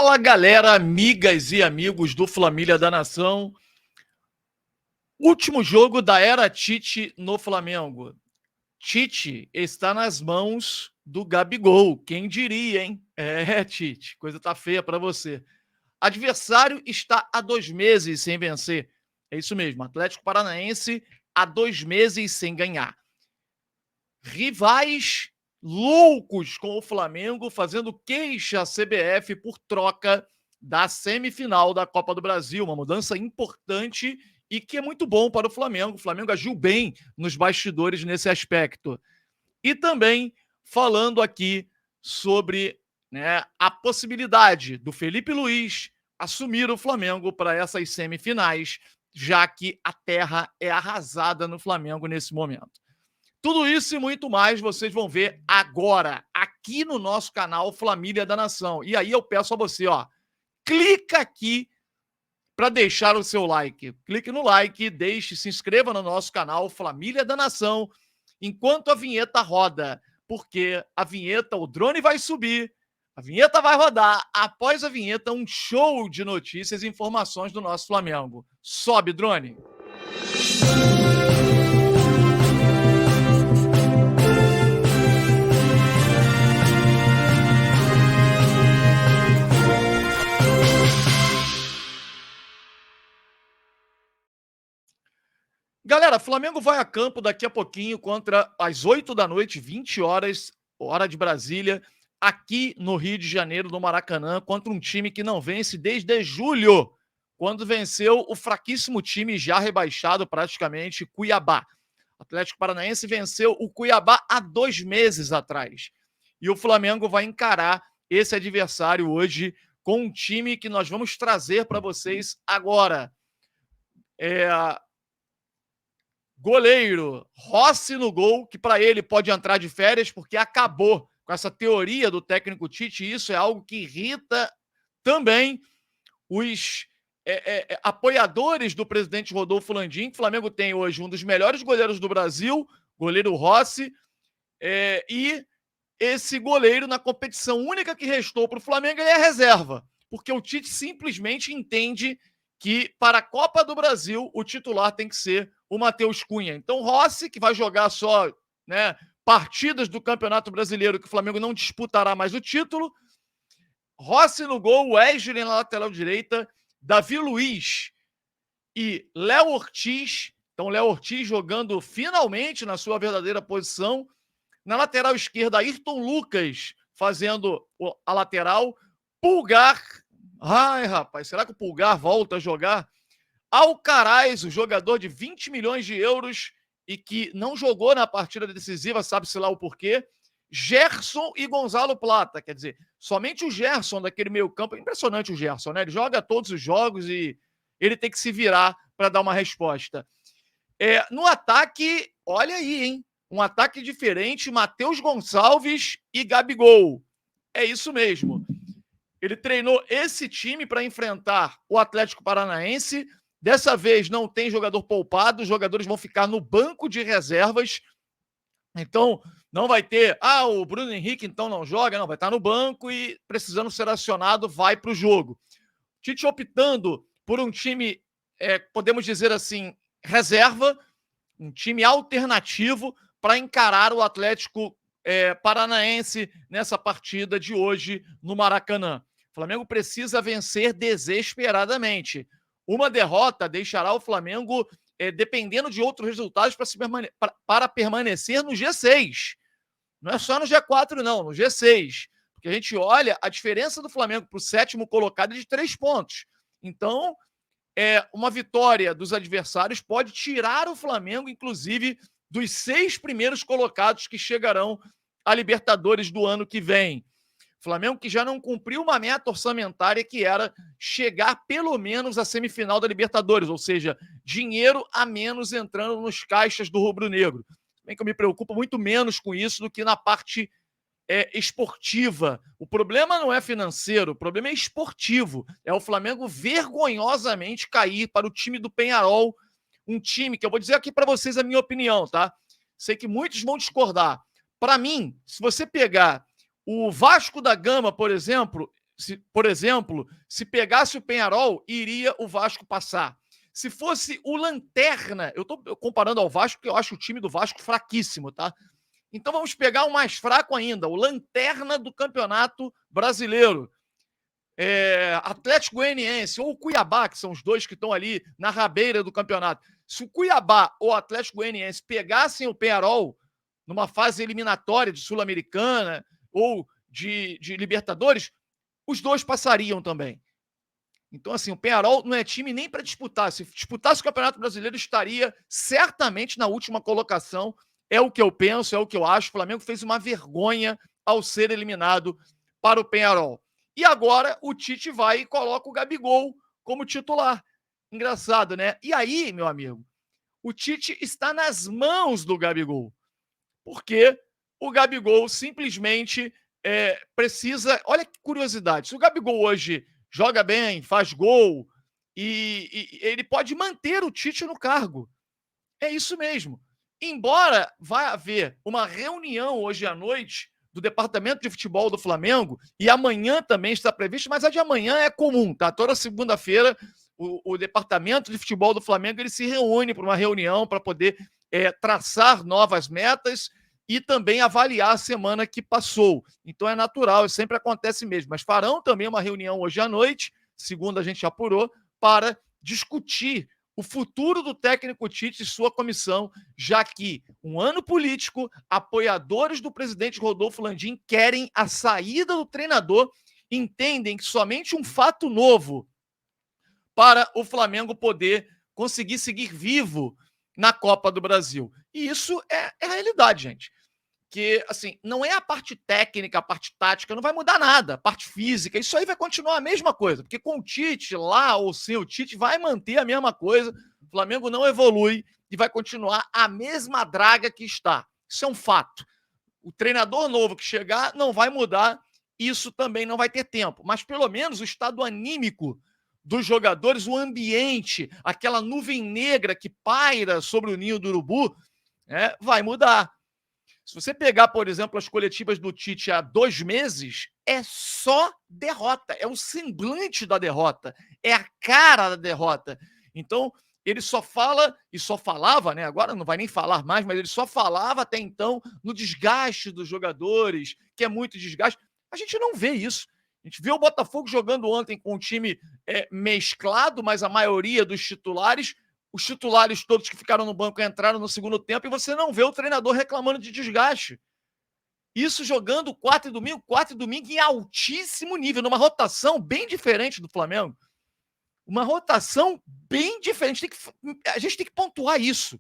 Fala, galera, amigas e amigos do Família da Nação. Último jogo da era Tite no Flamengo. Tite está nas mãos do Gabigol. Quem diria, hein? Tite, coisa tá feia para você. Adversário está há 2 meses sem vencer. É isso mesmo, Atlético Paranaense há 2 meses sem ganhar. Rivais loucos com o Flamengo, fazendo queixa à CBF por troca da semifinal da Copa do Brasil. Uma mudança importante e que é muito bom para o Flamengo. O Flamengo agiu bem nos bastidores nesse aspecto. E também falando aqui sobre, a possibilidade do Felipe Luiz assumir o Flamengo para essas semifinais, já que a terra é arrasada no Flamengo nesse momento. Tudo isso e muito mais vocês vão ver agora, aqui no nosso canal Família da Nação. E aí eu peço a você, clica aqui para deixar o seu like. Clique no like, se inscreva no nosso canal Família da Nação, enquanto a vinheta roda. Porque a vinheta, o drone vai subir, a vinheta vai rodar. Após a vinheta, um show de notícias e informações do nosso Flamengo. Sobe, drone! Galera, Flamengo vai a campo daqui a pouquinho contra às 8 da noite, 20 horas, hora de Brasília, aqui no Rio de Janeiro, no Maracanã, contra um time que não vence desde julho, quando venceu o fraquíssimo time já rebaixado praticamente, Cuiabá. O Atlético Paranaense venceu o Cuiabá há 2 meses atrás. E o Flamengo vai encarar esse adversário hoje com um time que nós vamos trazer para vocês agora. Goleiro, Rossi no gol, que para ele pode entrar de férias, porque acabou com essa teoria do técnico Tite, e isso é algo que irrita também os apoiadores do presidente Rodolfo Landim. O Flamengo tem hoje um dos melhores goleiros do Brasil, goleiro Rossi, e esse goleiro, na competição única que restou para o Flamengo, ele é reserva, porque o Tite simplesmente entende que para a Copa do Brasil o titular tem que ser o Matheus Cunha. Então, Rossi, que vai jogar só partidas do Campeonato Brasileiro, que o Flamengo não disputará mais o título. Rossi no gol, Wesley na lateral direita, Davi Luiz e Léo Ortiz. Então, Léo Ortiz jogando finalmente na sua verdadeira posição. Na lateral esquerda, Ayrton Lucas fazendo a lateral. Pulgar. Ai, rapaz, será que o Pulgar volta a jogar? Alcaraz, o jogador de 20 milhões de euros e que não jogou na partida decisiva, sabe-se lá o porquê. Gerson e Gonzalo Plata, quer dizer, somente o Gerson daquele meio campo, impressionante o Gerson, né? Ele joga todos os jogos e ele tem que se virar para dar uma resposta. No ataque, olha aí, hein? Um ataque diferente, Matheus Gonçalves e Gabigol. É isso mesmo. Ele treinou esse time para enfrentar o Atlético Paranaense. Dessa vez não tem jogador poupado, os jogadores vão ficar no banco de reservas. Então, não vai ter, o Bruno Henrique então não joga, não, vai estar no banco e precisando ser acionado, vai para o jogo. Tite optando por um time, podemos dizer assim, reserva, um time alternativo para encarar o Atlético Paranaense nessa partida de hoje no Maracanã. O Flamengo precisa vencer desesperadamente. Uma derrota deixará o Flamengo dependendo de outros resultados para permanecer no G6. Não é só no G4, não, no G6. Porque a gente olha, a diferença do Flamengo para o 7º colocado é de 3 pontos. Então, uma vitória dos adversários pode tirar o Flamengo, inclusive, dos 6 primeiros colocados que chegarão à Libertadores do ano que vem. Flamengo que já não cumpriu uma meta orçamentária que era chegar pelo menos à semifinal da Libertadores, ou seja, dinheiro a menos entrando nos caixas do rubro-negro. Bem que eu me preocupo muito menos com isso do que na parte esportiva. O problema não é financeiro, o problema é esportivo. É o Flamengo vergonhosamente cair para o time do Peñarol, um time que eu vou dizer aqui para vocês a minha opinião, tá? Sei que muitos vão discordar. Para mim, se você pegar o Vasco da Gama, por exemplo, por exemplo, se pegasse o Peñarol, iria o Vasco passar. Se fosse o Lanterna, eu estou comparando ao Vasco, porque eu acho o time do Vasco fraquíssimo, tá? Então vamos pegar o mais fraco ainda, o Lanterna do Campeonato Brasileiro. Atlético Goianiense ou o Cuiabá, que são os dois que estão ali na rabeira do campeonato. Se o Cuiabá ou o Atlético Goianiense pegassem o Peñarol numa fase eliminatória de Sul-Americana ou de Libertadores, os dois passariam também. Então, assim, o Peñarol não é time nem para disputar. Se disputasse o Campeonato Brasileiro, estaria certamente na última colocação. É o que eu penso, é o que eu acho. O Flamengo fez uma vergonha ao ser eliminado para o Peñarol. E agora o Tite vai e coloca o Gabigol como titular. Engraçado, né? E aí, meu amigo, o Tite está nas mãos do Gabigol. Porque o Gabigol simplesmente precisa... Olha que curiosidade. Se o Gabigol hoje joga bem, faz gol, e ele pode manter o Tite no cargo. É isso mesmo. Embora vai haver uma reunião hoje à noite do Departamento de Futebol do Flamengo, e amanhã também está previsto, mas a de amanhã é comum, tá? Toda segunda-feira o Departamento de Futebol do Flamengo ele se reúne para uma reunião para poder traçar novas metas e também avaliar a semana que passou. Então é natural, isso sempre acontece mesmo. Mas farão também uma reunião hoje à noite, segundo a gente apurou, para discutir o futuro do técnico Tite e sua comissão, já que um ano político, apoiadores do presidente Rodolfo Landim querem a saída do treinador, entendem que somente um fato novo para o Flamengo poder conseguir seguir vivo na Copa do Brasil. E isso é a realidade, gente. Que, assim, não é a parte técnica, a parte tática, não vai mudar nada. A parte física, isso aí vai continuar a mesma coisa. Porque com o Tite lá, ou sem o Tite, vai manter a mesma coisa. O Flamengo não evolui e vai continuar a mesma draga que está. Isso é um fato. O treinador novo que chegar não vai mudar, isso também não vai ter tempo. Mas pelo menos o estado anímico dos jogadores, o ambiente, aquela nuvem negra que paira sobre o ninho do urubu, vai mudar. Se você pegar, por exemplo, as coletivas do Tite há 2 meses, é só derrota, é o semblante da derrota, é a cara da derrota. Então, ele só fala, e só falava, né? Agora não vai nem falar mais, mas ele só falava até então no desgaste dos jogadores, que é muito desgaste. A gente não vê isso. A gente viu o Botafogo jogando ontem com um time mesclado, mas a maioria dos titulares, os titulares todos que ficaram no banco entraram no segundo tempo e você não vê o treinador reclamando de desgaste. Isso jogando quarta e domingo em altíssimo nível, numa rotação bem diferente do Flamengo. Uma rotação bem diferente. A gente tem que pontuar isso.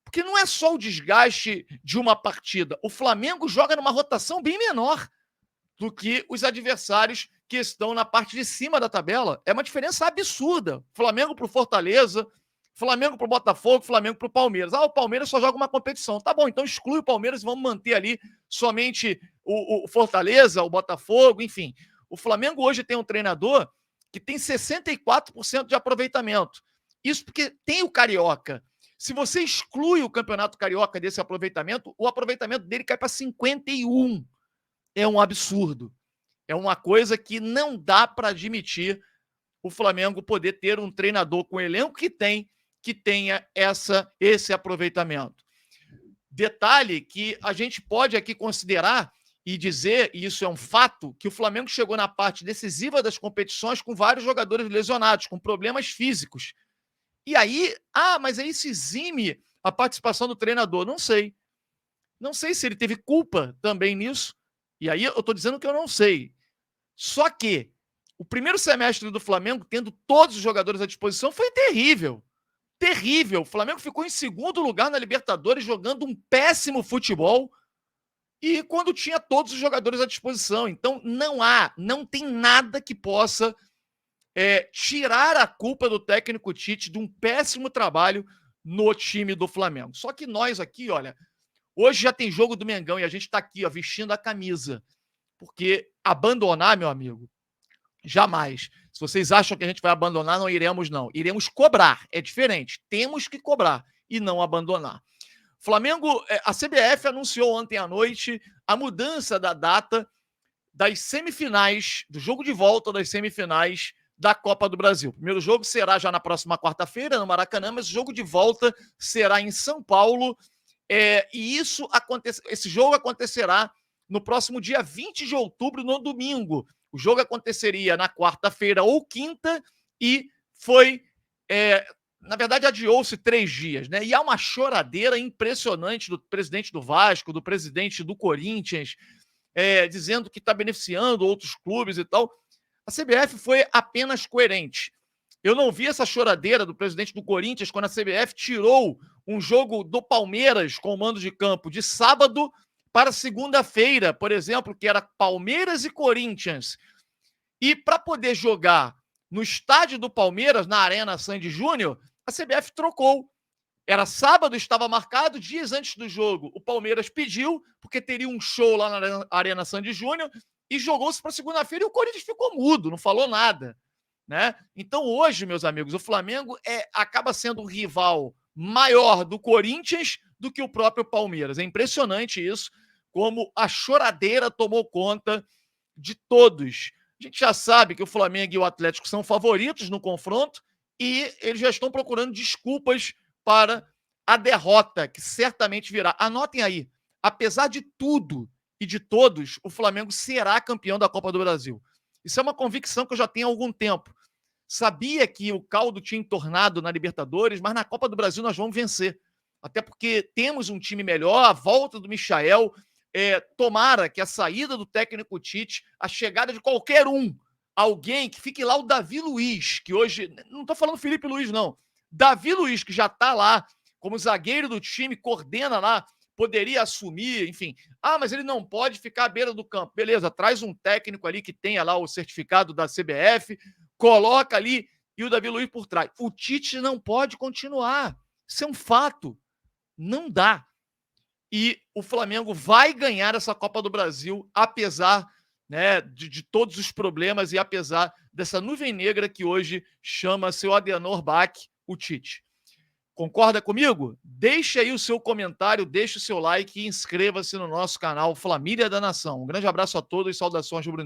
Porque não é só o desgaste de uma partida. O Flamengo joga numa rotação bem menor do que os adversários que estão na parte de cima da tabela. É uma diferença absurda. Flamengo para o Fortaleza, Flamengo para o Botafogo, Flamengo para o Palmeiras. O Palmeiras só joga uma competição. Tá bom, então exclui o Palmeiras e vamos manter ali somente o Fortaleza, o Botafogo, enfim. O Flamengo hoje tem um treinador que tem 64% de aproveitamento. Isso porque tem o Carioca. Se você exclui o Campeonato Carioca desse aproveitamento, o aproveitamento dele cai para 51%. É um absurdo. É uma coisa que não dá para admitir o Flamengo poder ter um treinador com o elenco que tenha esse aproveitamento. Detalhe que a gente pode aqui considerar e dizer, e isso é um fato, que o Flamengo chegou na parte decisiva das competições com vários jogadores lesionados, com problemas físicos. E aí, mas aí se exime a participação do treinador. Não sei. Não sei se ele teve culpa também nisso. E aí eu estou dizendo que eu não sei. Só que o primeiro semestre do Flamengo, tendo todos os jogadores à disposição, foi terrível. Terrível. O Flamengo ficou em segundo lugar na Libertadores, jogando um péssimo futebol. E quando tinha todos os jogadores à disposição. Então não tem nada que possa tirar a culpa do técnico Tite de um péssimo trabalho no time do Flamengo. Só que nós aqui, olha, hoje já tem jogo do Mengão e a gente está aqui, ó, vestindo a camisa. Porque abandonar, meu amigo, jamais. Se vocês acham que a gente vai abandonar, não iremos, não. Iremos cobrar. É diferente. Temos que cobrar e não abandonar. Flamengo, a CBF anunciou ontem à noite a mudança da data das semifinais, do jogo de volta das semifinais da Copa do Brasil. O primeiro jogo será já na próxima quarta-feira, no Maracanã, mas o jogo de volta será em São Paulo. E esse jogo acontecerá no próximo dia 20 de outubro, no domingo. O jogo aconteceria na quarta-feira ou quinta e foi... na verdade, adiou-se 3 dias, né? E há uma choradeira impressionante do presidente do Vasco, do presidente do Corinthians, dizendo que está beneficiando outros clubes e tal. A CBF foi apenas coerente. Eu não vi essa choradeira do presidente do Corinthians quando a CBF tirou um jogo do Palmeiras com o mando de campo de sábado para segunda-feira, por exemplo, que era Palmeiras e Corinthians. E para poder jogar no estádio do Palmeiras, na Arena Sandy Júnior, a CBF trocou. Era sábado, estava marcado, dias antes do jogo. O Palmeiras pediu, porque teria um show lá na Arena Sandy Júnior, e jogou-se para segunda-feira e o Corinthians ficou mudo, não falou nada. Né? Então, hoje, meus amigos, o Flamengo acaba sendo um rival maior do Corinthians do que o próprio Palmeiras. É impressionante isso, como a choradeira tomou conta de todos. A gente já sabe que o Flamengo e o Atlético são favoritos no confronto e eles já estão procurando desculpas para a derrota, que certamente virá. Anotem aí, apesar de tudo e de todos, o Flamengo será campeão da Copa do Brasil. Isso é uma convicção que eu já tenho há algum tempo. Sabia que o caldo tinha entornado na Libertadores, mas na Copa do Brasil nós vamos vencer. Até porque temos um time melhor, a volta do Michael, tomara que a saída do técnico Tite, a chegada de qualquer alguém que fique lá, o Davi Luiz, que hoje, não estou falando Felipe Luiz, não, Davi Luiz, que já está lá como zagueiro do time, coordena lá, poderia assumir, enfim. Mas ele não pode ficar à beira do campo. Beleza, traz um técnico ali que tenha lá o certificado da CBF, coloca ali e o Davi Luiz por trás. O Tite não pode continuar. Isso é um fato. Não dá. E o Flamengo vai ganhar essa Copa do Brasil, apesar, né, de todos os problemas e apesar dessa nuvem negra que hoje chama seu Adenor Bach, o Tite. Concorda comigo? Deixe aí o seu comentário, deixe o seu like e inscreva-se no nosso canal Família da Nação. Um grande abraço a todos e saudações rubro-negras.